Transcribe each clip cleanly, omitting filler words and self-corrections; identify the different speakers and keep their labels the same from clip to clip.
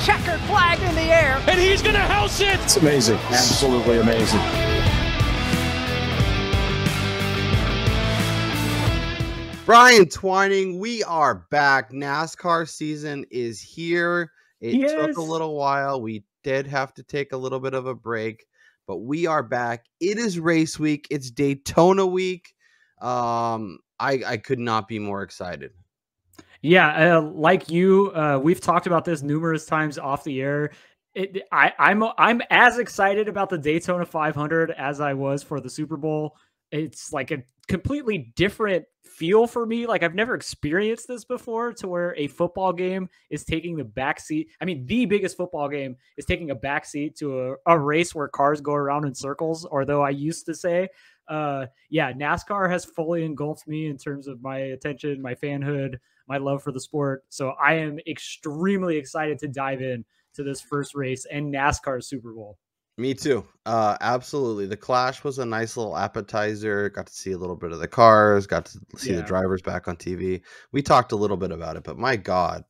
Speaker 1: checkered flag in the air.
Speaker 2: And he's going to house it.
Speaker 3: It's amazing. Absolutely amazing.
Speaker 4: Brian Twining, we are back. NASCAR season is here. It took a little while. We did have to take a little bit of a break, but we are back. It is race week. It's Daytona week. I could not be more excited.
Speaker 5: Yeah, like you, we've talked about this numerous times off the air. I'm as excited about the Daytona 500 as I was for the Super Bowl. It's like a completely different feel for me. Like, I've never experienced this before, to where a football game is taking the backseat. I mean, the biggest football game is taking a backseat to a race where cars go around in circles. Or though I used to say, NASCAR has fully engulfed me in terms of my attention, my fanhood, my love for the sport. So I am extremely excited to dive in to this first race and NASCAR Super Bowl.
Speaker 4: Me too. Absolutely. The Clash was a nice little appetizer. Got to see a little bit of the cars, got to see the drivers back on TV. We talked a little bit about it, but my God,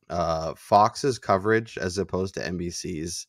Speaker 4: Fox's coverage as opposed to NBC's,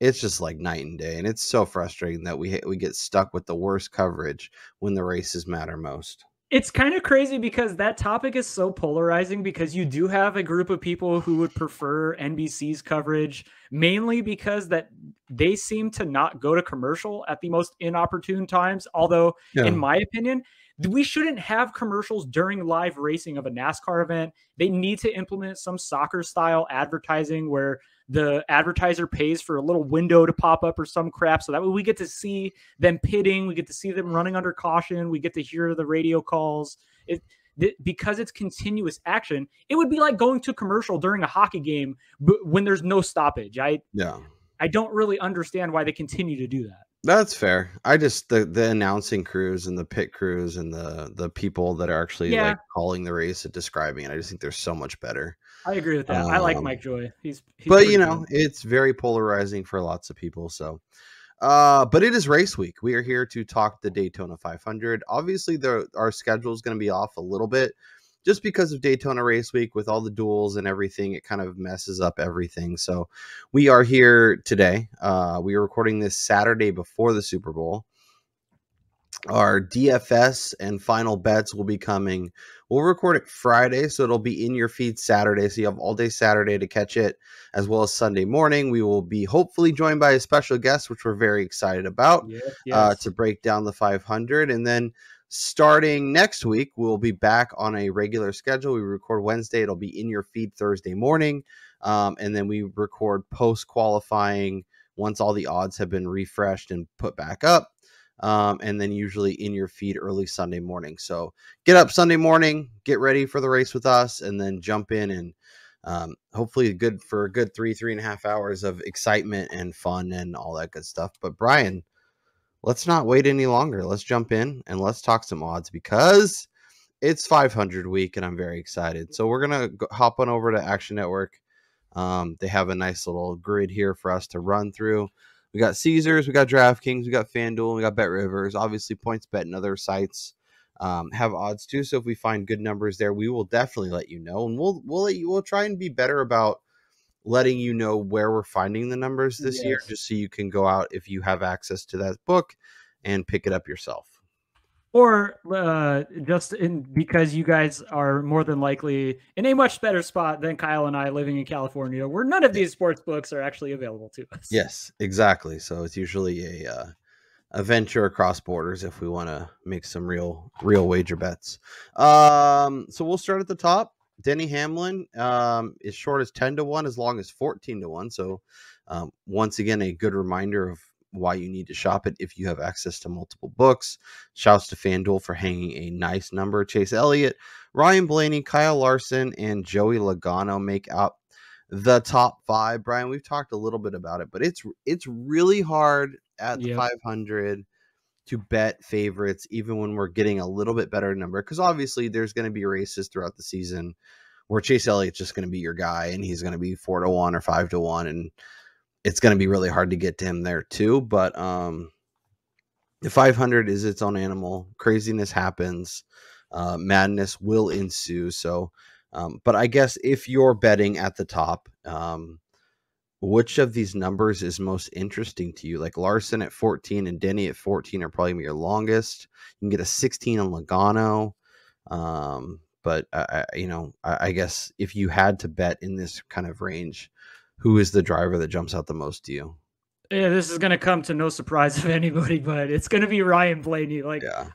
Speaker 4: it's just like night and day. And it's so frustrating that we get stuck with the worst coverage when the races matter most.
Speaker 5: It's kind of crazy because that topic is so polarizing, because you do have a group of people who would prefer NBC's coverage, mainly because that they seem to not go to commercial at the most inopportune times. Although, in my opinion, we shouldn't have commercials during live racing of a NASCAR event. They need to implement some soccer style advertising where the advertiser pays for a little window to pop up or some crap. So that way we get to see them pitting. We get to see them running under caution. We get to hear the radio calls. Because it's continuous action, it would be like going to commercial during a hockey game when there's no stoppage. I don't really understand why they continue to do that.
Speaker 4: That's fair. I just the announcing crews and the pit crews and the people that are actually like calling the race and describing it, I just think they're so much better.
Speaker 5: I agree with that. I like Mike Joy. He's
Speaker 4: but you know, it's very polarizing for lots of people. So, but it is race week. We are here to talk the Daytona 500. Obviously, our schedule is going to be off a little bit just because of Daytona race week with all the duels and everything. It kind of messes up everything. So we are here today. We are recording this Saturday before the Super Bowl. Our DFS and final bets will be coming. We'll record it Friday, so it'll be in your feed Saturday. So you have all day Saturday to catch it, as well as Sunday morning. We will be hopefully joined by a special guest, which we're very excited about, to break down the 500. And then starting next week, we'll be back on a regular schedule. We record Wednesday. It'll be in your feed Thursday morning. And then we record post-qualifying once all the odds have been refreshed and put back up. And then usually in your feed early Sunday morning. So get up Sunday morning, get ready for the race with us, and then jump in and hopefully a good 3.5 hours of excitement and fun and all that good stuff. But Brian, let's not wait any longer. Let's jump in and let's talk some odds, because it's 500 week and I'm very excited. So we're going to hop on over to Action Network. They have a nice little grid here for us to run through. We got Caesars, we got DraftKings, we got FanDuel, we got BetRivers. Obviously, PointsBet and other sites have odds too. So if we find good numbers there, we will definitely let you know, and we'll try and be better about letting you know where we're finding the numbers this year, just so you can go out if you have access to that book and pick it up yourself.
Speaker 5: Or because you guys are more than likely in a much better spot than Kyle and I, living in California, where none of these sports books are actually available to us.
Speaker 4: Yes, exactly. So it's usually a venture across borders if we want to make some real wager bets. So we'll start at the top. Denny Hamlin is short as 10-1, as long as 14-1. So once again, a good reminder of why you need to shop it if you have access to multiple books. Shouts to FanDuel for hanging a nice number. Chase Elliott, Ryan Blaney, Kyle Larson, and Joey Logano make up the top 5. Brian, we've talked a little bit about it, but it's really hard at the 500 to bet favorites, even when we're getting a little bit better number, because obviously there's going to be races throughout the season where Chase Elliott's just going to be your guy, and he's going to be 4-1 or 5-1, and it's going to be really hard to get to him there too. But the 500 is its own animal. Craziness happens. Madness will ensue. So, but I guess if you're betting at the top, which of these numbers is most interesting to you? Like Larson at 14 and Denny at 14 are probably your longest. You can get a 16 on Logano. But I guess if you had to bet in this kind of range, who is the driver that jumps out the most to you?
Speaker 5: Yeah, this is going to come to no surprise of anybody, but it's going to be Ryan Blaney. Like,
Speaker 4: Yeah.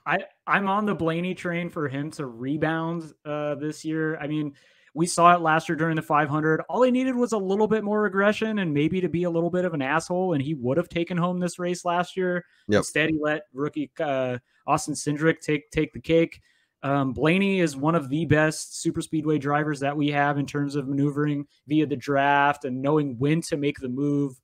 Speaker 5: I'm on the Blaney train for him to rebound this year. I mean, we saw it last year during the 500. All he needed was a little bit more aggression and maybe to be a little bit of an asshole, and he would have taken home this race last year.
Speaker 4: Yep.
Speaker 5: Instead, he let rookie Austin Cindric take the cake. Blaney is one of the best super speedway drivers that we have in terms of maneuvering via the draft and knowing when to make the move.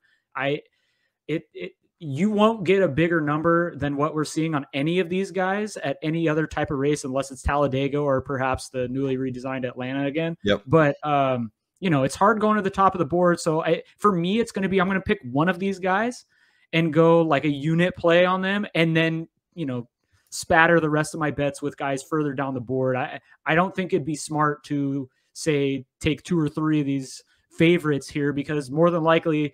Speaker 5: You won't get a bigger number than what we're seeing on any of these guys at any other type of race, unless it's Talladega or perhaps the newly redesigned Atlanta again.
Speaker 4: Yep.
Speaker 5: But it's hard going to the top of the board. So for me, it's going to be, I'm going to pick one of these guys and go like a unit play on them. And then, spatter the rest of my bets with guys further down the board. I don't think it'd be smart to say, take 2 or 3 of these favorites here, because more than likely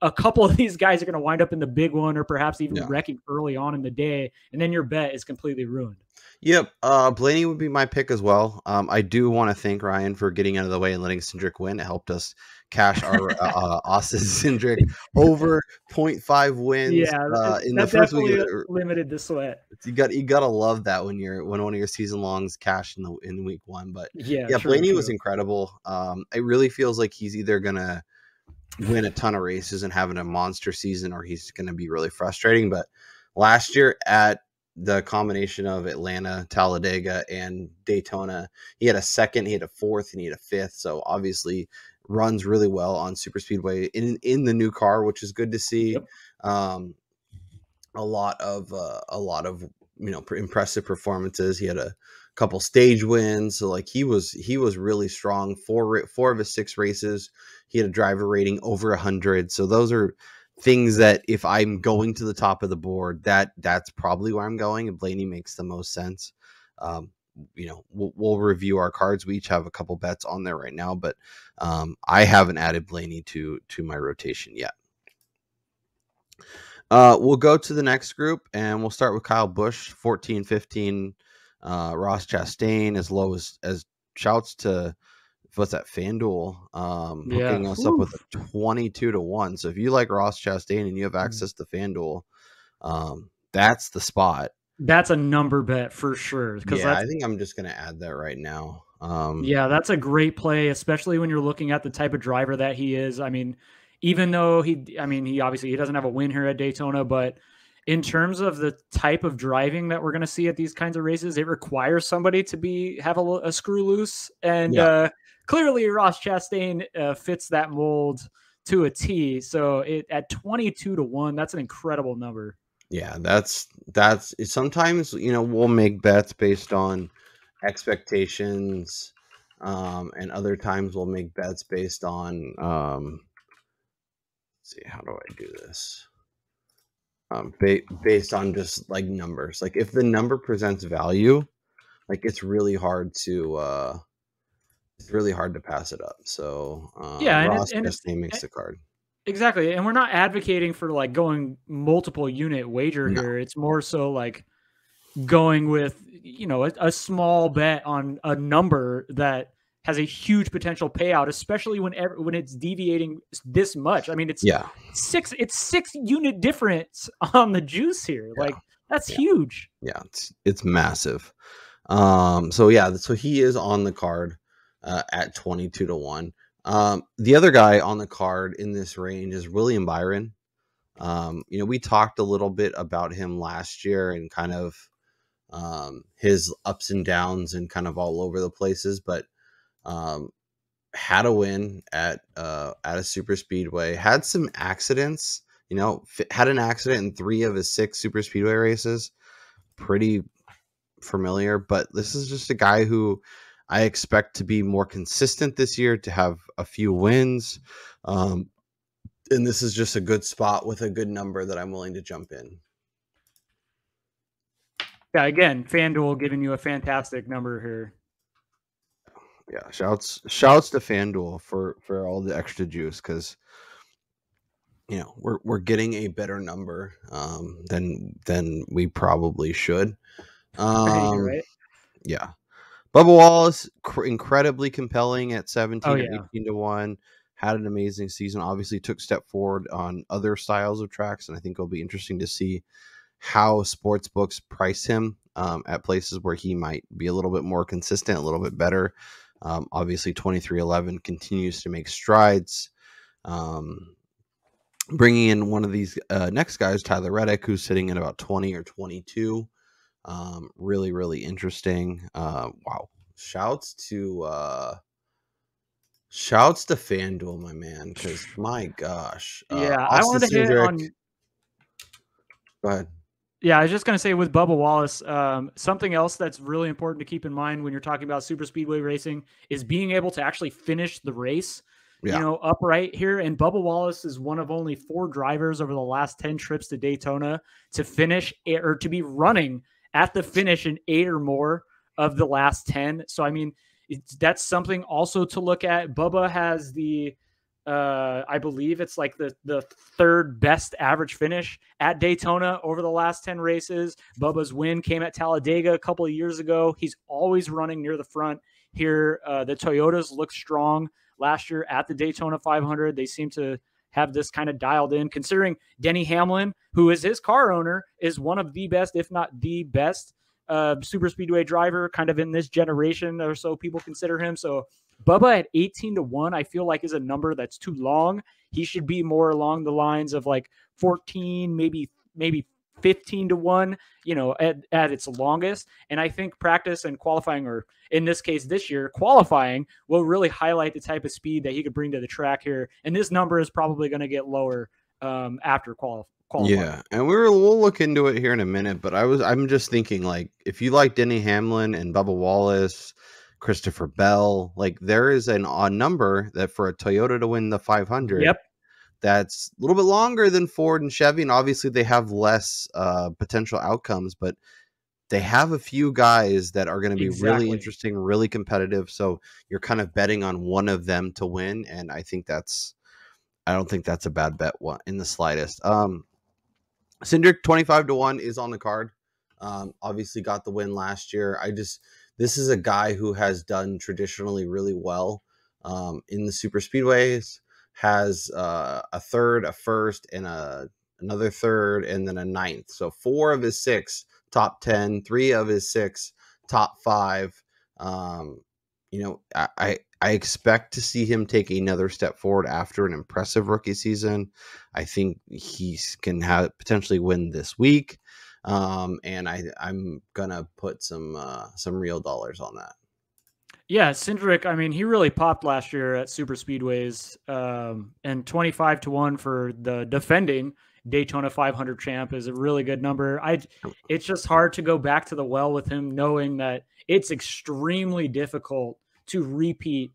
Speaker 5: a couple of these guys are going to wind up in the big one or perhaps even wrecking early on in the day. And then your bet is completely ruined.
Speaker 4: Yep. Blaney would be my pick as well. I do want to thank Ryan for getting out of the way and letting Cindric win. It helped us cash our Austin Cindric over 0.5 wins.
Speaker 5: Yeah,
Speaker 4: in the first week.
Speaker 5: Limited the sweat.
Speaker 4: You gotta love that when one of your season longs cash in week 1. But
Speaker 5: true,
Speaker 4: Blaney was incredible. It really feels like he's either gonna win a ton of races and having a monster season, or he's gonna be really frustrating. But last year at the combination of Atlanta, Talladega, and Daytona, he had a 2nd, he had a 4th, and he had a 5th. So obviously runs really well on super speedway in the new car, which is good to see.
Speaker 5: Yep.
Speaker 4: A lot of impressive performances. He had a couple stage wins, so like he was really strong. 4 of his 6 races, he had a driver rating over 100. So those are things that if I'm going to the top of the board, that's probably where I'm going, and Blaney makes the most sense. We'll review our cards. We each have a couple bets on there right now, but I haven't added Blaney to my rotation yet. We'll go to the next group, and we'll start with Kyle Busch, 14, 15. Ross Chastain as low as shouts to what's that, FanDuel, hooking us up with a 22-1. So if you like Ross Chastain and you have access to FanDuel, that's the spot.
Speaker 5: That's a number bet for sure.
Speaker 4: I think I'm just going to add that right now.
Speaker 5: That's a great play, especially when you're looking at the type of driver that he is. I mean, even though he obviously he doesn't have a win here at Daytona, but in terms of the type of driving that we're going to see at these kinds of races, it requires somebody to have a screw loose. And clearly Ross Chastain fits that mold to a T. So at 22-1, that's an incredible number.
Speaker 4: Yeah, that's sometimes, we'll make bets based on expectations, and other times we'll make bets based on, let's see, how do I do this? Based on just like numbers. Like if the number presents value, like it's really hard to pass it up. So Ross Chastain makes the card.
Speaker 5: Exactly. And we're not advocating for like going multiple unit wager here. It's more so like going with, a small bet on a number that has a huge potential payout, especially when it's deviating this much. I mean, it's 6 unit difference on the juice here. Like that's huge.
Speaker 4: Yeah. It's massive. So he is on the card at 22-1. The other guy on the card in this range is William Byron. We talked a little bit about him last year and kind of his ups and downs and kind of all over the places, but had a win at a super speedway, had some accidents, had an accident in 3 of his 6 super speedway races. Pretty familiar, but this is just a guy who I expect to be more consistent this year, to have a few wins. And this is just a good spot with a good number that I'm willing to jump in.
Speaker 5: Yeah, again, FanDuel giving you a fantastic number here.
Speaker 4: Yeah, shouts to FanDuel for all the extra juice, because we're getting a better number than we probably should.
Speaker 5: Right.
Speaker 4: Yeah. Bubba Wallace, incredibly compelling at 17
Speaker 5: Oh
Speaker 4: or
Speaker 5: yeah.
Speaker 4: 18 to 1. Had an amazing season. Obviously took step forward on other styles of tracks, and I think it'll be interesting to see how sports books price him at places where he might be a little bit more consistent, a little bit better. Obviously 2311 continues to make strides. Bringing in one of these next guys, Tyler Reddick, who's sitting at about 20 or 22. Really, really interesting. Wow. Shouts to FanDuel, my man, because my gosh.
Speaker 5: Yeah, I
Speaker 4: Austin
Speaker 5: wanted to hit
Speaker 4: Cindric.
Speaker 5: on.
Speaker 4: Go ahead.
Speaker 5: Yeah, I was just going to say with Bubba Wallace, something else that's really important to keep in mind when you're talking about super speedway racing is being able to actually finish the race,
Speaker 4: Yeah.
Speaker 5: upright here. And Bubba Wallace is one of only 4 drivers over the last 10 trips to Daytona to finish or to be running at the finish in 8 or more of the last 10. So, I mean, that's something also to look at. Bubba has I believe it's like the third best average finish at Daytona over the last 10 races. Bubba's win came at Talladega a couple of years ago. He's always running near the front here. The Toyotas look strong last year at the Daytona 500. They seem to have this kind of dialed in, considering Denny Hamlin, who is his car owner, is one of the best, if not the best super speedway driver kind of in this generation, or so people consider him. So Bubba at 18 to 1, I feel like is a number that's too long. He should be more along the lines of like 14, maybe 15 to 1, at its longest. And I think practice and qualifying, or in this case this year, qualifying, will really highlight the type of speed that he could bring to the track here. And this number is probably going to get lower after qualifying.
Speaker 4: Yeah, and we'll look into it here in a minute, but I'm just thinking, like, if you like Denny Hamlin and Bubba Wallace, Christopher Bell, like, there is an odd number that for a Toyota to win the 500,
Speaker 5: Yep.
Speaker 4: that's a little bit longer than Ford and Chevy, and obviously they have less potential outcomes, but they have a few guys that are going to be really interesting, really competitive, so you're kind of betting on one of them to win, and I don't think that's a bad bet in the slightest. Cindric 25 to 1 is on the card. Obviously got the win last year. This is a guy who has done traditionally really well in the super speedways, has a third, a first, and another third, and then a ninth. So 4 of his 6 top 10, 3 of his 6 top 5. I expect to see him take another step forward after an impressive rookie season. I think he can potentially win this week, and I'm gonna put some real dollars on that.
Speaker 5: Yeah, Cindric, I mean, he really popped last year at super speedways, and 25 to 1 for the defending Daytona 500 champ is a really good number. It's just hard to go back to the well with him, knowing that it's extremely difficult to repeat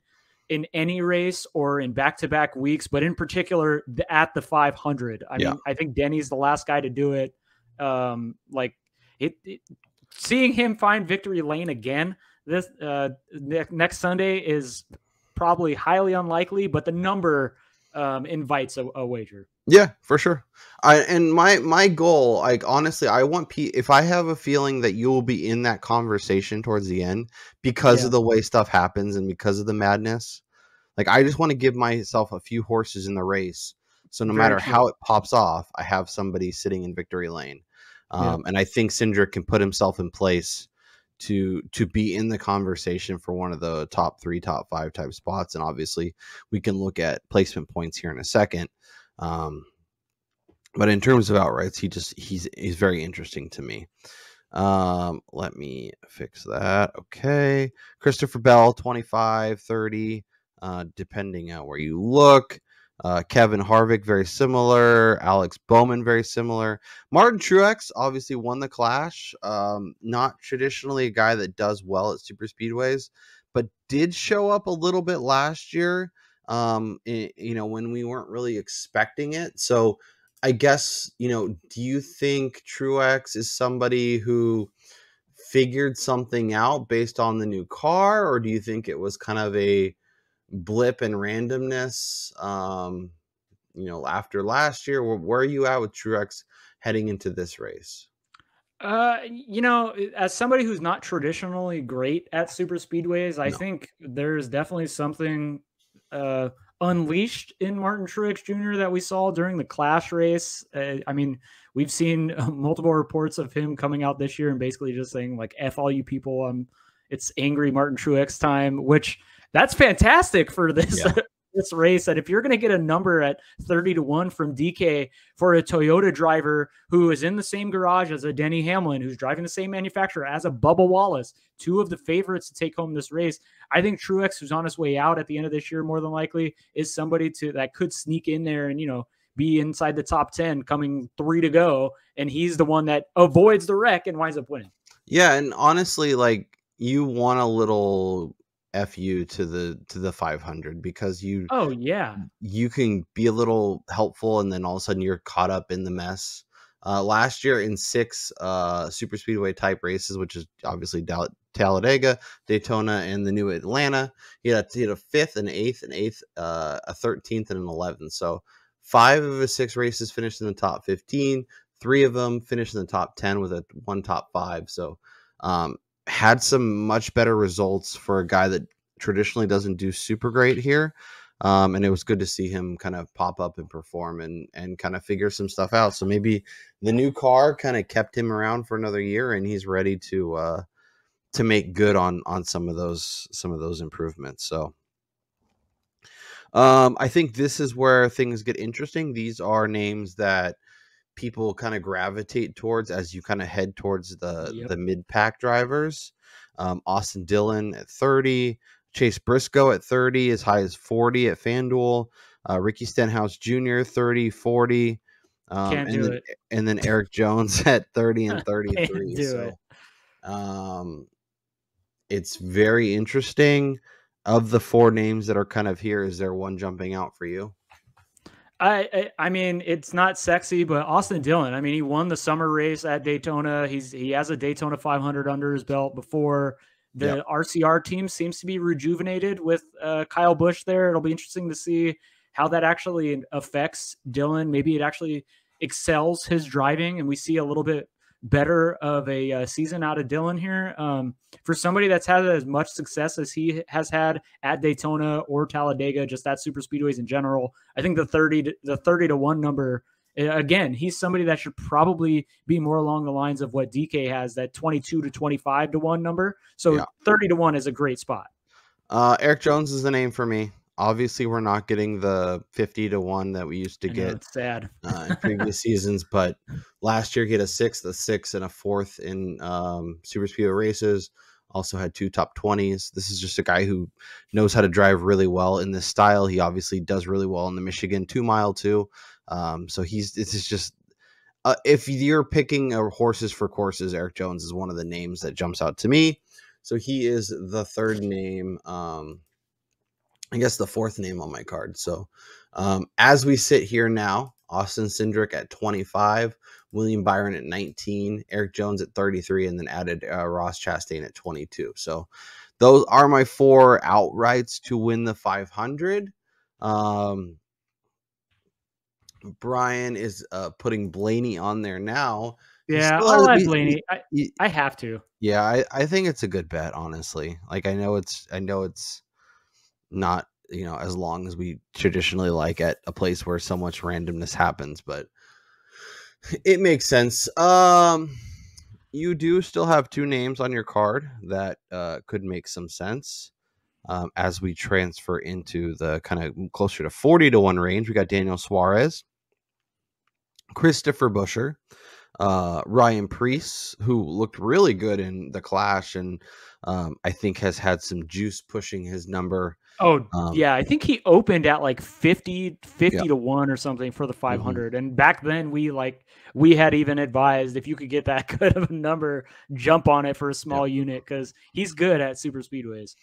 Speaker 5: in any race or in back-to-back weeks, but in particular at the 500. I mean, I think Denny's the last guy to do it. Seeing him find victory lane again this next Sunday is probably highly unlikely, but the number invites a wager.
Speaker 4: Yeah, for sure. And my goal, like, honestly, I want if I have a feeling that you will be in that conversation towards the end because of the way stuff happens and because of the madness, like, I just want to give myself a few horses in the race. So no matter how it pops off, I have somebody sitting in victory lane. And I think Cindric can put himself in place to be in the conversation for one of the top 3, top 5 type spots. And obviously we can look at placement points here in a second. But in terms of outrights, he's very interesting to me. Let me fix that. Okay. Christopher Bell, 25, 30, depending on where you look. Kevin Harvick, very similar. Alex Bowman, very similar. Martin Truex obviously won the Clash. Not traditionally a guy that does well at super speedways, but did show up a little bit last year, when we weren't really expecting it. So I guess, do you think Truex is somebody who figured something out based on the new car, or do you think it was kind of a blip and randomness? after last year? Where are you at with Truex heading into this race?
Speaker 5: As somebody who's not traditionally great at super speedways, I
Speaker 4: No.
Speaker 5: think there's definitely something uh, unleashed in Martin Truex Jr. that we saw during the Clash race. We've seen multiple reports of him coming out this year and basically just saying like "F all you people," it's angry Martin Truex time, which that's fantastic for this this race. And if you're going to get a number at 30-1 from DK for a Toyota driver who is in the same garage as a Denny Hamlin, who's driving the same manufacturer as a Bubba Wallace, two of the favorites to take home this race, I think Truex, who's on his way out at the end of this year, more than likely, is somebody that could sneak in there and, be inside the top 10 coming 3 to go. And he's the one that avoids the wreck and winds up winning.
Speaker 4: Yeah. And honestly, like, you want a little FU to the 500 because you can be a little helpful and then all of a sudden you're caught up in the mess. Last year in 6 super speedway type races, which is obviously Talladega, Daytona, and the new Atlanta, he had a 5th, an 8th, a 13th, and an 11th. So 5 of his 6 races finished in the top 15. 3 of them finished in the top 10 with a 1 top 5. So had some much better results for a guy that traditionally doesn't do super great here. And it was good to see him kind of pop up and perform and kind of figure some stuff out. So maybe the new car kind of kept him around for another year and he's ready to make good on some of those improvements. So I think this is where things get interesting. These are names that people kind of gravitate towards as you kind of head towards the mid-pack drivers. Austin Dillon at 30, Chase Briscoe at 30, as high as 40 at FanDuel, Ricky Stenhouse Jr. 30, 40, and then Eric Jones at 30 and 33. It's very interesting. Of the 4 names that are kind of here, is there one jumping out for you?
Speaker 5: I mean, it's not sexy, but Austin Dillon, I mean, he won the summer race at Daytona. He has a Daytona 500 under his belt before. The RCR team seems to be rejuvenated with Kyle Busch there. It'll be interesting to see how that actually affects Dillon. Maybe it actually excels his driving and we see a little bit better of a season out of Dillon here. For somebody that's had as much success as he has had at Daytona or Talladega, just at super speedways in general, I think the 30-1 number, again, he's somebody that should probably be more along the lines of what DK has, that 22 to 25 to 1 number. So 30-1 is a great spot.
Speaker 4: Eric Jones is the name for me. Obviously, we're not getting the 50-1 that we used to get.
Speaker 5: It's sad.
Speaker 4: In previous seasons, but last year he had a 6th, and a 4th in super speedway races. Also had 2 top 20s. This is just a guy who knows how to drive really well in this style. He obviously does really well in the Michigan 2-mile too. So this is just if you're picking horses for courses, Eric Jones is one of the names that jumps out to me. So he is the 3rd name. I guess the 4th name on my card. So as we sit here now, Austin Cindric at 25, William Byron at 19, Eric Jones at 33, and then added Ross Chastain at 22. So those are my 4 outrights to win the 500. Brian is putting Blaney on there now.
Speaker 5: Yeah, I'll add Blaney. I have to.
Speaker 4: Yeah, I think it's a good bet, honestly. Like I know it's not, as long as we traditionally like at a place where so much randomness happens, but it makes sense. You do still have 2 names on your card that could make some sense as we transfer into the kind of closer to 40-1 range. We got Daniel Suarez, Christopher Buescher, Ryan Preece, who looked really good in the Clash and I think has had some juice pushing his number.
Speaker 5: I think he opened at like 50 to 1 or something for the 500. And back then we had even advised if you could get that good of a number, jump on it for a small unit because he's good at super speedways.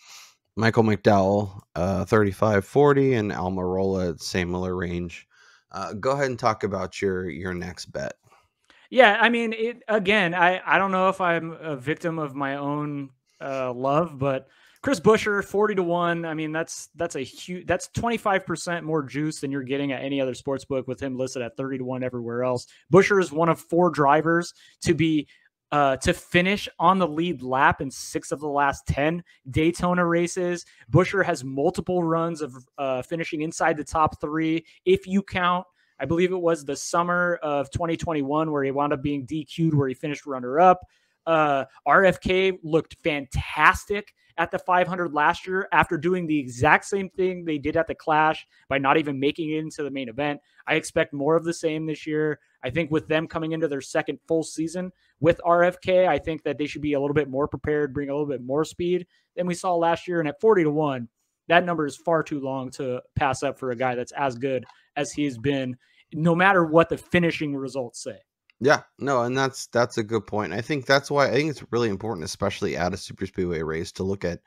Speaker 4: Michael McDowell, 35-40, and Almirola at similar range. Go ahead and talk about your next bet.
Speaker 5: Yeah, I mean, I don't know if I'm a victim of my own love, but Chris Buescher, 40-1. I mean, that's a huge, that's 25% more juice than you're getting at any other sports book with him listed at 30-1 everywhere else. Buescher is one of 4 drivers to finish on the lead lap in 6 of the last 10 Daytona races. Buescher has multiple runs of finishing inside the top 3. If you count, I believe it was the summer of 2021 where he wound up being DQ'd, where he finished runner-up. RFK looked fantastic at the 500 last year after doing the exact same thing they did at the Clash by not even making it into the main event. I expect more of the same this year. I think with them coming into their second full season with RFK, I think that they should be a little bit more prepared, bring a little bit more speed than we saw last year. And at 40-1, that number is far too long to pass up for a guy that's as good as he's been, no matter what the finishing results say.
Speaker 4: Yeah, no, and that's a good point. I think that's why I think it's really important, especially at a super speedway race, to look at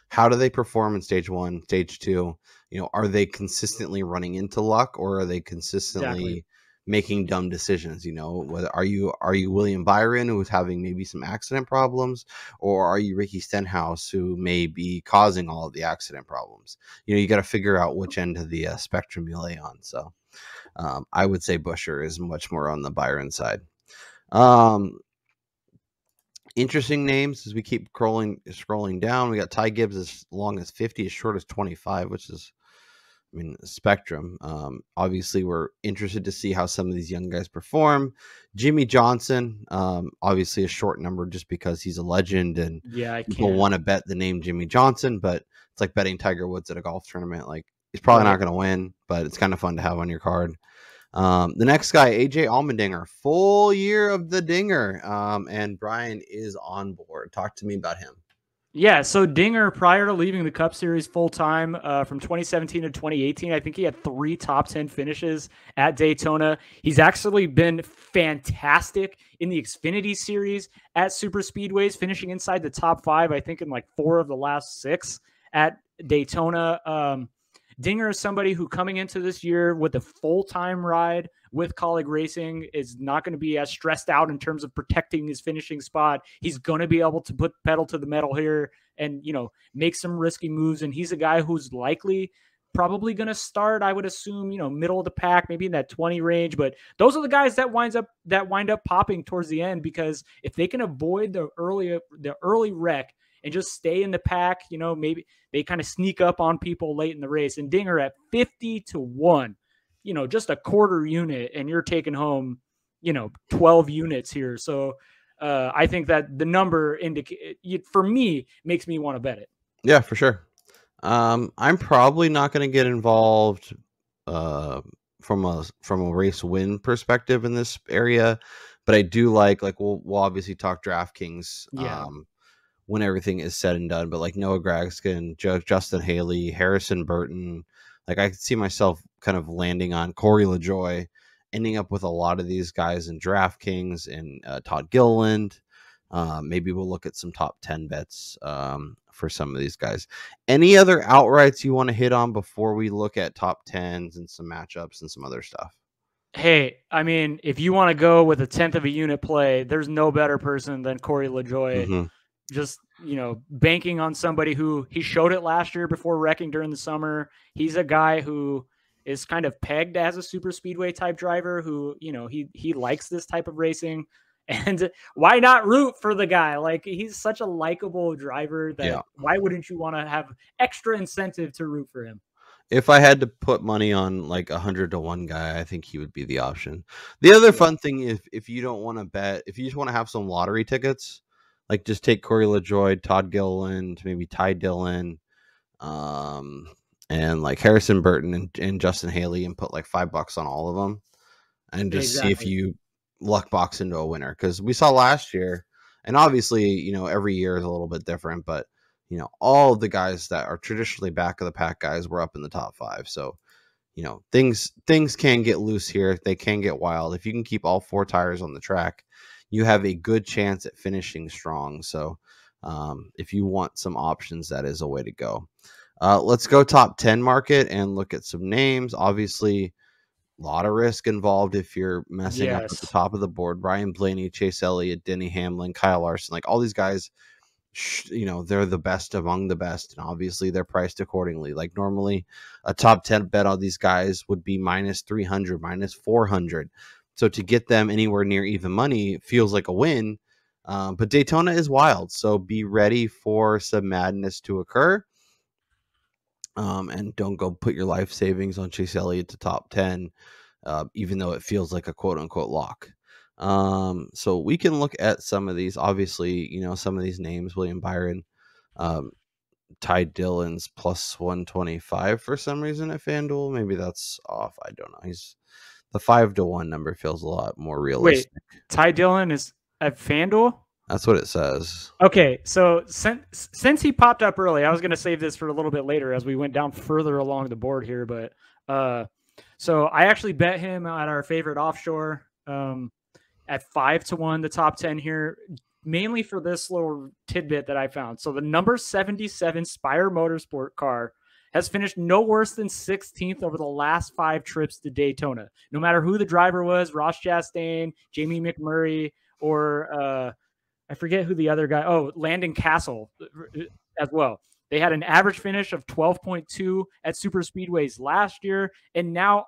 Speaker 4: how do they perform in stage 1, stage 2. You know, are they consistently running into luck, or are they consistently making dumb decisions? You know, whether are you William Byron, who's having maybe some accident problems, or are you Ricky Stenhouse, who may be causing all of the accident problems? You know, you got to figure out which end of the spectrum you lay on. So I would say Buescher is much more on the Byron side. Interesting names as we keep scrolling down. We got Ty Gibbs as long as 50, as short as 25, which is, I mean, a spectrum. Obviously, we're interested to see how some of these young guys perform. Jimmy Johnson, obviously a short number just because he's a legend and people want to bet the name Jimmy Johnson, but it's like betting Tiger Woods at a golf tournament. Like, he's probably not going to win, but it's kind of fun to have on your card. The next guy, AJ Allmendinger, full year of the Dinger. And Brian is on board. Talk to me about him.
Speaker 5: Yeah, so Dinger, prior to leaving the Cup Series full-time from 2017 to 2018, I think he had 3 top 10 finishes at Daytona. He's actually been fantastic in the Xfinity Series at super speedways, finishing inside the top 5, I think in like 4 of the last 6 at Daytona. Dinger is somebody who, coming into this year with a full-time ride with Colleague Racing, is not going to be as stressed out in terms of protecting his finishing spot. He's going to be able to put pedal to the metal here and, you know, make some risky moves. And he's a guy who's likely probably going to start, I would assume, you know, middle of the pack, maybe in that 20 range. But those are the guys that wind up popping towards the end, because if they can avoid the early wreck and just stay in the pack, you know, maybe they kind of sneak up on people late in the race. And Dinger at 50-1, you know, just a quarter unit, and you're taking home, you know, 12 units here. So I think that the number for me makes me want to bet it.
Speaker 4: Yeah, for sure. I'm probably not going to get involved from a race win perspective in this area, but I do like we'll obviously talk DraftKings.
Speaker 5: Yeah.
Speaker 4: When everything is said and done, but like Noah Gragson, Justin Haley, Harrison Burton, like I could see myself kind of landing on Corey LaJoie, ending up with a lot of these guys in DraftKings and Todd Gilliland. Maybe we'll look at some top 10 bets for some of these guys. Any other outrights you want to hit on before we look at top 10s and some matchups and some other stuff?
Speaker 5: Hey, I mean, if you want to go with a 10th of a unit play, there's no better person than Corey LaJoie.
Speaker 4: Mm-hmm.
Speaker 5: Just, you know, banking on somebody who he showed it last year before wrecking during the summer. He's a guy who is kind of pegged as a super speedway type driver who, you know, he likes this type of racing. And why not root for the guy? Like, he's such a likable driver that why wouldn't you want to have extra incentive to root for him?
Speaker 4: If I had to put money on like 100-1 guy, I think he would be the option. The other fun thing is, if you don't want to bet, if you just want to have some lottery tickets, like just take Corey LaJoie, Todd Gilliland, maybe Ty Dillon, and like Harrison Burton and Justin Haley, and put like $5 on all of them, and just see if you luck box into a winner. Because we saw last year, and obviously, you know, every year is a little bit different, but you know, all of the guys that are traditionally back of the pack guys were up in the top 5. So, you know, things can get loose here. They can get wild. If you can keep all 4 tires on the track, you have a good chance at finishing strong. So if you want some options, that is a way to go. Let's go top 10 market and look at some names. Obviously, a lot of risk involved if you're messing up at the top of the board. Ryan Blaney, Chase Elliott, Denny Hamlin, Kyle Larson, like all these guys they're the best among the best, and obviously they're priced accordingly. Like normally a top 10 bet on these guys would be minus 300, minus 400. So to get them anywhere near even money feels like a win. But Daytona is wild, so be ready for some madness to occur. And don't go put your life savings on Chase Elliott to top 10, even though it feels like a quote unquote lock. So we can look at some of these. Obviously, some of these names: William Byron, Ty Dillon's plus 125 for some reason at FanDuel. Maybe that's off. I don't know. He's the 5-1 number feels a lot more realistic.
Speaker 5: Wait, Ty Dillon is at FanDuel?
Speaker 4: That's what it says.
Speaker 5: Okay, so since he popped up early, I was going to save this for a little bit later as we went down further along the board here. But so I actually bet him at our favorite offshore at 5-1, the top 10 here, mainly for this little tidbit that I found. So the number 77 Spire Motorsport car has finished no worse than 16th over the last 5 trips to Daytona. No matter who the driver was, Ross Chastain, Jamie McMurray, or I forget who the other guy. Oh, Landon Castle as well. They had an average finish of 12.2 at super speedways last year. And now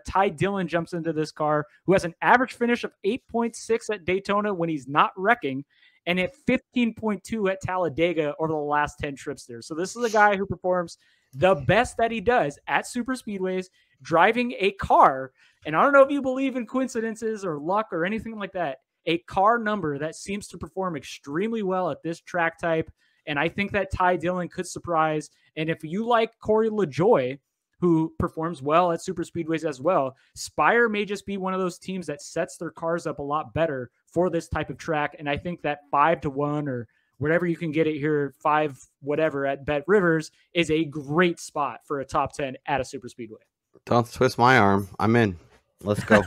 Speaker 5: Ty Dillon jumps into this car who has an average finish of 8.6 at Daytona when he's not wrecking, and at 15.2 at Talladega over the last 10 trips there. So this is a guy who performs the best that he does at super speedways, driving a car. And I don't know if you believe in coincidences or luck or anything like that. A car number that seems to perform extremely well at this track type. And I think that Ty Dillon could surprise. And if you like Corey LaJoie, who performs well at super speedways as well, Spire may just be one of those teams that sets their cars up a lot better for this type of track. And I think that 5-1 or whatever you can get it here, 5 whatever at Bet Rivers is a great spot for a top 10 at a super speedway.
Speaker 4: Don't twist my arm. I'm in. Let's go.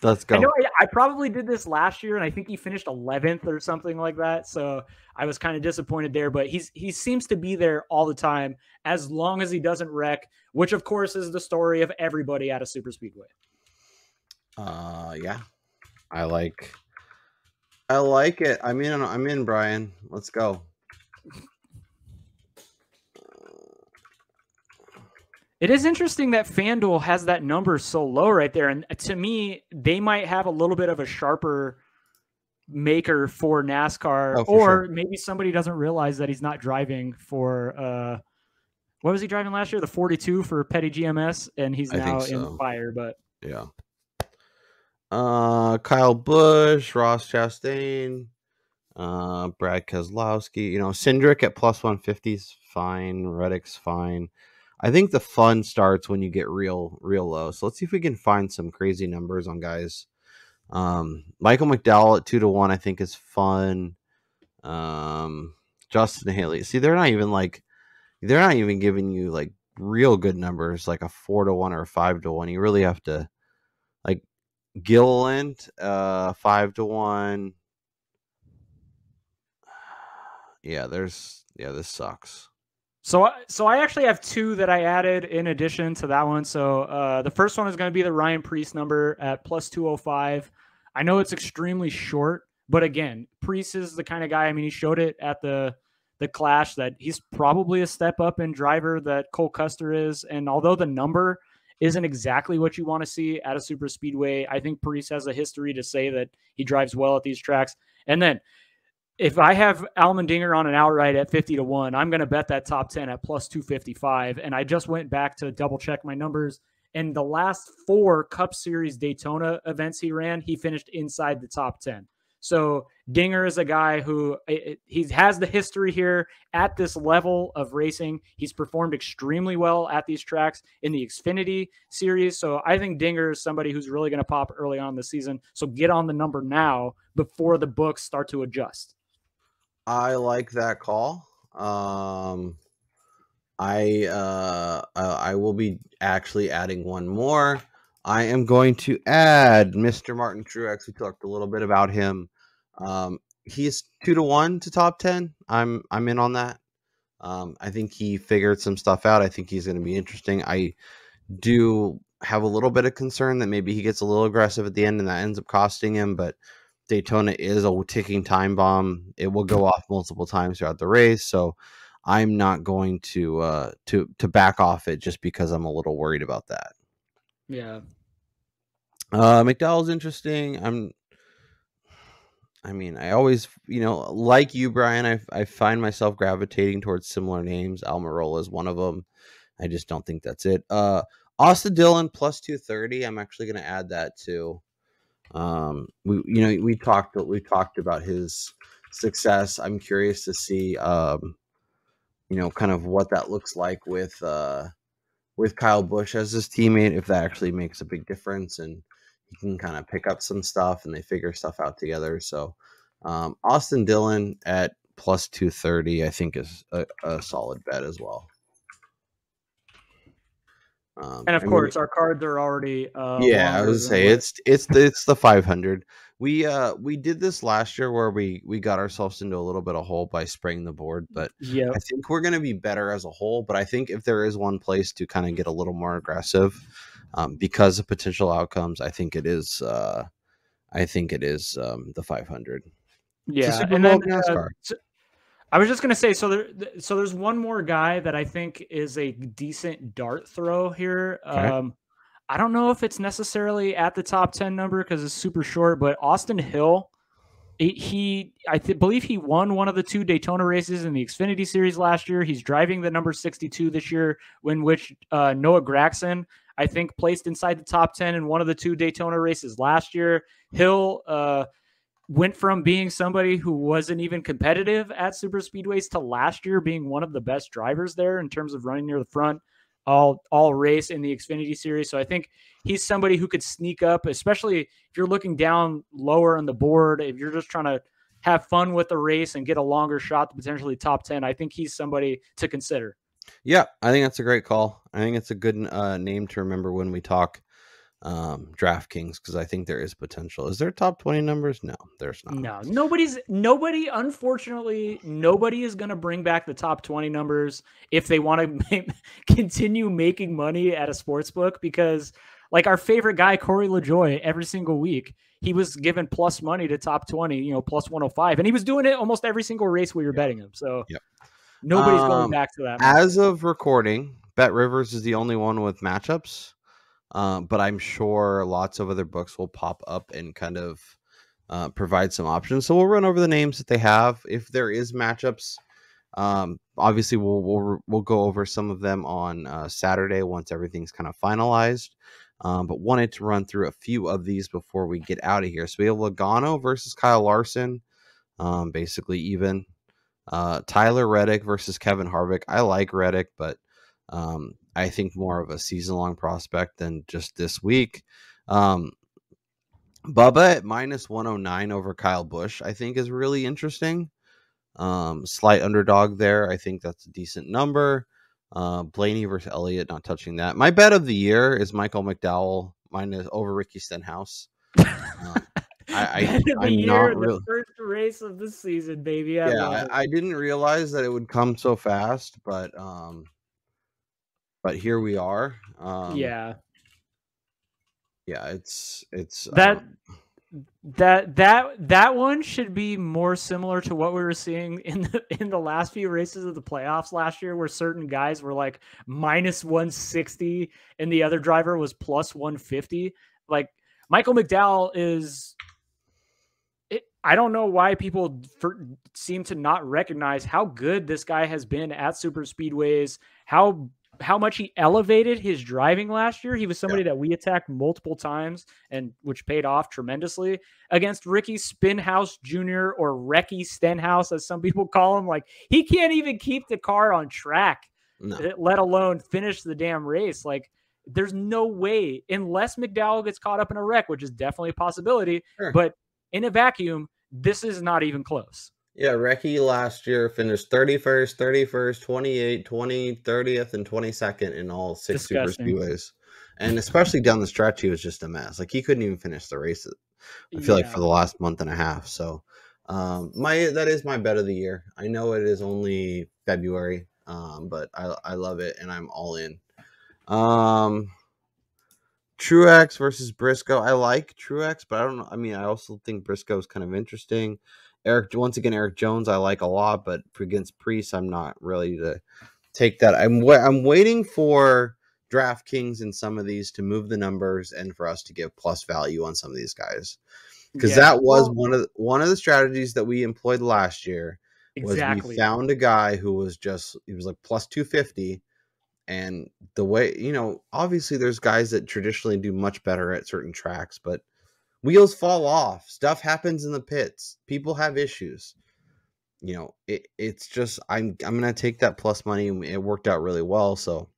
Speaker 4: Let's go.
Speaker 5: I know I probably did this last year, and I think he finished 11th or something like that. So I was kind of disappointed there, but he seems to be there all the time as long as he doesn't wreck, which of course is the story of everybody at a super speedway.
Speaker 4: Yeah, I like it. I'm in, Brian. Let's go.
Speaker 5: It is interesting that FanDuel has that number so low right there. And to me, they might have a little bit of a sharper maker for NASCAR, or maybe somebody doesn't realize that he's not driving for, what was he driving last year? The 42 for Petty GMS, and he's now in Fire, but
Speaker 4: yeah. Kyle Busch, Ross Chastain, Brad Keselowski, Cindric at plus 150 is fine. Reddick's fine. I think the fun starts when you get real low. So let's see if we can find some crazy numbers on guys. Michael McDowell at 2-1, I think is fun. Justin Haley. See, they're not even giving you like real good numbers, like a 4-1 or a 5-1. You really have to like Gilliland, 5-1. Yeah, this sucks.
Speaker 5: So I actually have 2 that I added in addition to that one. So the first one is going to be the Ryan Preece number at plus 205. I know it's extremely short, but again, Preece is the kind of guy, I mean, he showed it at the Clash that he's probably a step up in driver that Cole Custer is. And although the number isn't exactly what you want to see at a super speedway, I think Preece has a history to say that he drives well at these tracks. And then if I have Allmendinger on an outright at 50-1, I'm going to bet that top 10 at plus 255. And I just went back to double check my numbers. And the last 4 Cup Series Daytona events he ran, he finished inside the top 10. So Dinger is a guy who he has the history here at this level of racing. He's performed extremely well at these tracks in the Xfinity series. So I think Dinger is somebody who's really going to pop early on the season. So get on the number now before the books start to adjust.
Speaker 4: I like that call. I will be actually adding one more. I am going to add Mr. Martin Truex. We talked a little bit about him. He's 2-1 to top 10. I'm in on that. I think he figured some stuff out. I think he's going to be interesting. I do have a little bit of concern that maybe he gets a little aggressive at the end and that ends up costing him, but Daytona is a ticking time bomb. It will go off multiple times throughout the race, so I'm not going to back off it just because I'm a little worried about that.
Speaker 5: Yeah.
Speaker 4: McDowell's interesting. I always, like you, Brian, I find myself gravitating towards similar names. Almirola is one of them. I just don't think that's it. Austin Dillon plus 230. I'm actually going to add that too. We talked about his success. I'm curious to see, kind of what that looks like with Kyle Busch as his teammate, if that actually makes a big difference and he can kind of pick up some stuff and they figure stuff out together. So, Austin Dillon at plus 230, I think is a solid bet as well.
Speaker 5: And of course, our cards are already
Speaker 4: I was say it's the 500. We did this last year where we got ourselves into a little bit of hole by spraying the board, but I think we're going to be better as a whole. But I think if there is one place to kind of get a little more aggressive, because of potential outcomes, I think it is the 500.
Speaker 5: Yeah, and then NASCAR. I was just gonna say, so there's one more guy that I think is a decent dart throw here. Okay. I don't know if it's necessarily at the top 10 number because it's super short, but Austin Hill, I believe he won one of the 2 Daytona races in the Xfinity Series last year. He's driving the number 62 this year, in which Noah Gragson, I think, placed inside the top 10 in one of the 2 Daytona races last year. Hill went from being somebody who wasn't even competitive at super speedways to last year being one of the best drivers there in terms of running near the front all race in the Xfinity Series. So I think he's somebody who could sneak up, especially if you're looking down lower on the board, if you're just trying to have fun with the race and get a longer shot to potentially top 10. I think he's somebody to consider.
Speaker 4: Yeah, I think that's a great call. I think it's a good name to remember when we talk DraftKings, because I think there is potential. Is there top 20 numbers? No, there's not.
Speaker 5: No, unfortunately, nobody is going to bring back the top 20 numbers if they want to continue making money at a sports book, because like our favorite guy, Corey LaJoie, every single week, he was given plus money to top 20, plus 105, and he was doing it almost every single race we were betting him. So nobody's going back to that.
Speaker 4: As of recording, Bet Rivers is the only one with matchups. But I'm sure lots of other books will pop up and kind of provide some options. So we'll run over the names that they have. If there is matchups, obviously we'll go over some of them on Saturday once everything's kind of finalized. But wanted to run through a few of these before we get out of here. So we have Logano versus Kyle Larson, basically even. Tyler Reddick versus Kevin Harvick. I like Reddick, but I think more of a season-long prospect than just this week. Bubba at minus 109 over Kyle Busch, I think is really interesting. Slight underdog there. I think that's a decent number. Blaney versus Elliott, not touching that. My bet of the year is Michael McDowell minus over Ricky Stenhouse.
Speaker 5: I'm not really. The first race of the season, baby.
Speaker 4: I didn't realize that it would come so fast, but here we are. It's
Speaker 5: that one should be more similar to what we were seeing in the last few races of the playoffs last year, where certain guys were like minus 160 and the other driver was plus 150. Like Michael McDowell is. I don't know why people seem to not recognize how good this guy has been at super speedways, how much he elevated his driving last year. He was somebody that we attacked multiple times, and which paid off tremendously against Ricky Spinhouse Jr. or Recky Stenhouse, as some people call him. Like, he can't even keep the car on track, let alone finish the damn race. Like, there's no way, unless McDowell gets caught up in a wreck, which is definitely a possibility, but in a vacuum, this is not even close.
Speaker 4: Yeah, Recky last year finished 31st, 28th, 20th, 30th, and 22nd in all 6 super speedways. And especially down the stretch, he was just a mess. Like, he couldn't even finish the races, I feel like, for the last month and a half. So that is my bet of the year. I know it is only February, but I love it, and I'm all in. Truex versus Briscoe. I like Truex, but I don't know. I mean, I also think Briscoe is kind of interesting. Eric Jones, I like a lot, but against Priest, I'm not really to take that. I'm waiting for DraftKings and some of these to move the numbers and for us to give plus value on some of these guys, because
Speaker 5: Yeah,
Speaker 4: that was one of the strategies that we employed last year. Was we
Speaker 5: exactly.
Speaker 4: found a guy who was he was like plus 250. And the way, obviously there's guys that traditionally do much better at certain tracks, but wheels fall off. Stuff happens in the pits. People have issues. It's just I'm gonna take that plus money, and it worked out really well. So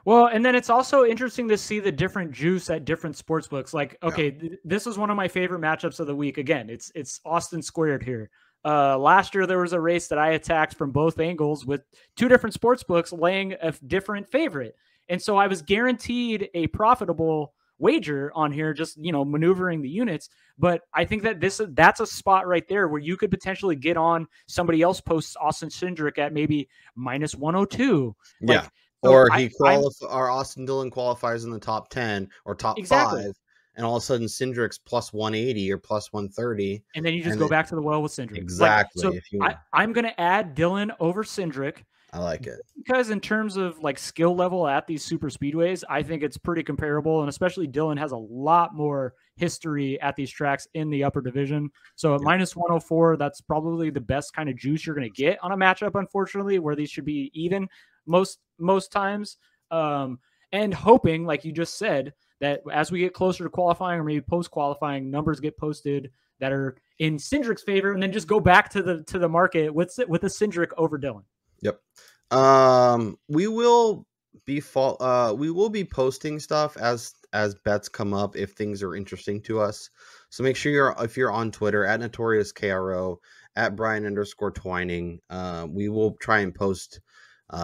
Speaker 5: Well, and then it's also interesting to see the different juice at different sports books. Like,
Speaker 4: yeah,
Speaker 5: okay, this is one of my favorite matchups of the week. Again, it's Austin squared here. Last year there was a race that I attacked from both angles with two different sports books laying a different favorite, and so I was guaranteed a profitable wager on here, just maneuvering the units. But I think that that's a spot right there where you could potentially get on somebody else posts Austin Cindric at maybe minus 102,
Speaker 4: yeah.
Speaker 5: like. So
Speaker 4: Or
Speaker 5: I'm
Speaker 4: or Austin Dillon qualifies in the top 10 or top
Speaker 5: exactly.
Speaker 4: 5, and all of a sudden Cindric's plus 180 or plus 130,
Speaker 5: And then you just
Speaker 4: and
Speaker 5: go back to the well with Cindric. Like,
Speaker 4: exactly.
Speaker 5: so
Speaker 4: If you,
Speaker 5: I'm going to add Dillon over Cindric
Speaker 4: I like it.
Speaker 5: because in terms of like skill level at these super speedways, I think it's pretty comparable. And especially Dillon has a lot more history at these tracks in the upper division. So at
Speaker 4: Yep.
Speaker 5: minus 104, that's probably the best kind of juice you're going to get on a matchup, unfortunately, where these should be even most times. And hoping, like you just said, that as we get closer to qualifying or maybe post qualifying, numbers get posted that are in Cindric's favor, and then just go back to the market with a Cindric over Dillon.
Speaker 4: Yep. We will be posting stuff as bets come up if things are interesting to us. So make sure if you're on Twitter at Notorious KRO, at Brian_Twining, we will try and post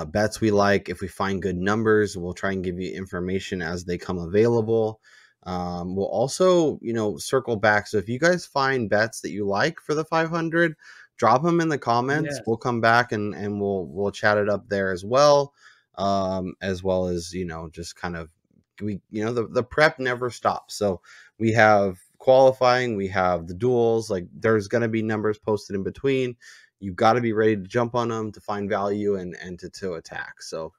Speaker 4: bets we like. If we find good numbers, we'll try and give you information as they come available. We'll also, circle back. So if you guys find bets that you like for the 500, drop them in the comments.
Speaker 5: Yes.
Speaker 4: We'll come back and we'll chat it up there as well. As well as, just kind of, the prep never stops. So we have qualifying, we have the duels, like there's going to be numbers posted in between. You got to be ready to jump on them to find value and to attack. So,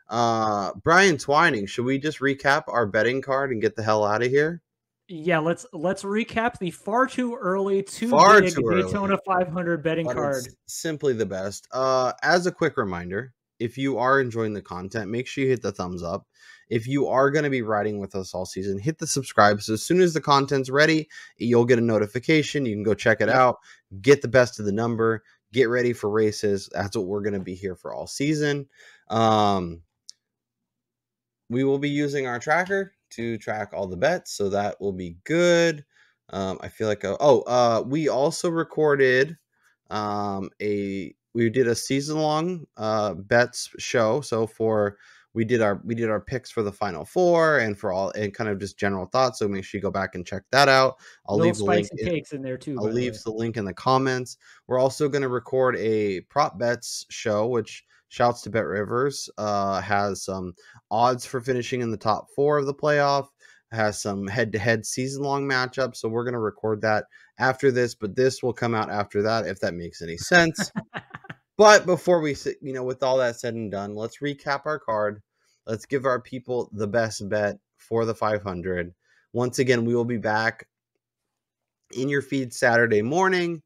Speaker 4: Brian Twining, should we just recap our betting card and get the hell out of here?
Speaker 5: Yeah, let's recap the far too early,
Speaker 4: Far
Speaker 5: big
Speaker 4: too
Speaker 5: Daytona
Speaker 4: early.
Speaker 5: 500 betting
Speaker 4: But
Speaker 5: card.
Speaker 4: it's simply the best. As a quick reminder, if you are enjoying the content, make sure you hit the thumbs up. If you are going to be riding with us all season, hit the subscribe. So as soon as the content's ready, you'll get a notification. You can go check it out, get the best of the number, get ready for races. That's what we're going to be here for all season. We will be using our tracker to track all the bets, so that will be good. I feel like we also recorded we did a season long bets show. So we did our picks for the final four and for all and kind of just general thoughts. So make sure you go back and check that out. I'll
Speaker 5: Little
Speaker 4: leave the link.
Speaker 5: spicy takes in there too.
Speaker 4: I'll leave the link in the comments. We're also going to record a prop bets show, which shouts to Bet Rivers, has some odds for finishing in the top 4 of the playoff, has some head-to-head season-long matchups. So we're going to record that after this, but this will come out after that, if that makes any sense. But before we sit, with all that said and done, let's recap our card. Let's give our people the best bet for the 500. Once again, we will be back in your feed Saturday morning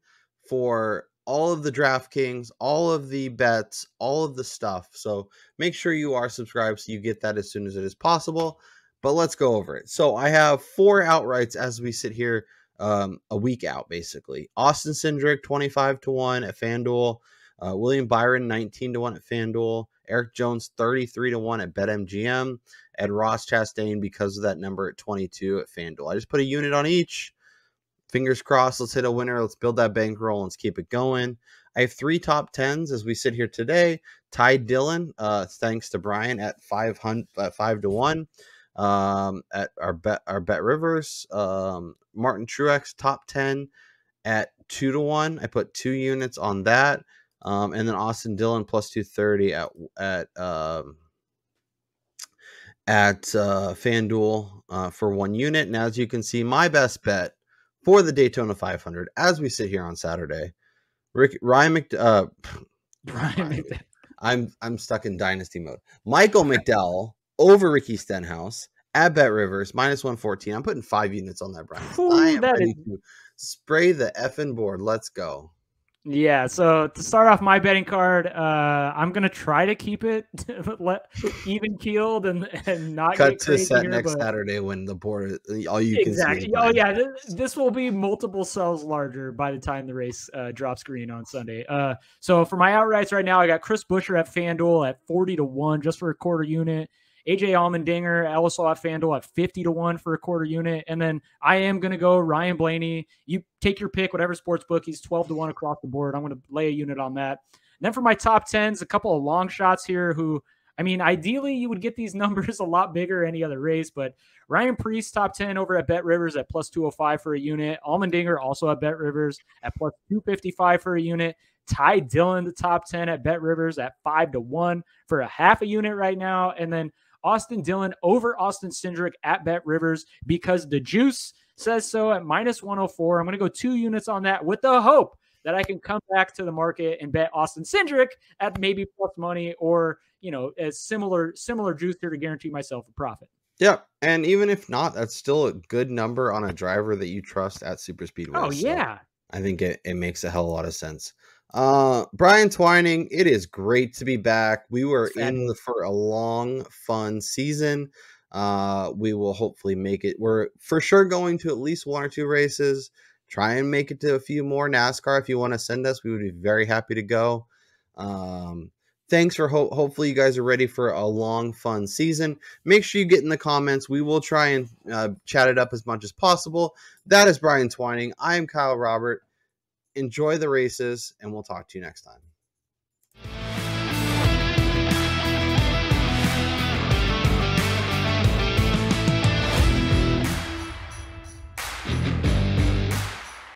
Speaker 4: for all of the DraftKings, all of the bets, all of the stuff. So make sure you are subscribed so you get that as soon as it is possible. But let's go over it. So I have 4 outrights as we sit here a week out, basically. Austin Cindric, 25-1 at FanDuel. William Byron, 19-1 at FanDuel. Eric Jones, 33-1 at BetMGM. And Ross Chastain, because of that number, at 22 at FanDuel. I just put a unit on each. Fingers crossed. Let's hit a winner. Let's build that bankroll. Let's keep it going. I have 3 top 10s as we sit here today. Ty Dillon, thanks to Brian, at 5-1. At our bet Rivers. Martin Truex, top 10 at 2-1. I put 2 units on that. And then Austin Dillon plus 230 at at FanDuel for 1 unit. And as you can see, my best bet for the Daytona 500 as we sit here on Saturday, Ryan McDowell. I'm stuck in dynasty mode. Michael McDowell over Ricky Stenhouse at Bet Rivers -114. I'm putting 5 units on that, Brian. I am ready to spray the effing board. Let's go.
Speaker 5: Yeah, so to start off my betting card, I'm gonna try to keep it even keeled and not
Speaker 4: cut
Speaker 5: get
Speaker 4: to
Speaker 5: crazy
Speaker 4: set
Speaker 5: here,
Speaker 4: next Saturday when the board all you can see.
Speaker 5: Oh yeah, this will be multiple cells larger by the time the race drops green on Sunday. So for my outrights right now, I got Chris Buescher at FanDuel at 40-1 just for a quarter unit. AJ Allmendinger also at FanDuel at 50-1 for a quarter unit. And then I am going to go Ryan Blaney. You take your pick, whatever sports book. He's 12-1 across the board. I'm going to lay a unit on that. And then for my top 10s, a couple of long shots here who, I mean, ideally you would get these numbers a lot bigger any other race, but Ryan Preece, top 10 over at Bet Rivers at +205 for a unit. Allmendinger also at Bet Rivers at +255 for a unit. Ty Dillon, the top 10 at Bet Rivers at 5-1 for a half a unit right now. And then Austin Dillon over Austin Cindric at Bet Rivers because the juice says so at -104. I'm going to go 2 units on that with the hope that I can come back to the market and bet Austin Cindric at maybe plus money or, you know, a similar juice here to guarantee myself a profit.
Speaker 4: Yeah, and even if not, that's still a good number on a driver that you trust at super speedway.
Speaker 5: Oh, yeah.
Speaker 4: So I think it makes a hell of a lot of sense. Brian Twining, it is great to be back. We were for a long, fun season. We will hopefully make it. We're for sure going to at least 1 or 2 races. Try and make it to a few more NASCAR. If you want to send us, we would be very happy to go. Thanks for hopefully you guys are ready for a long, fun season. Make sure you get in the comments. We will try and chat it up as much as possible. That is Brian Twining. I am Kyle Robert. Enjoy the races, and we'll talk to you next time.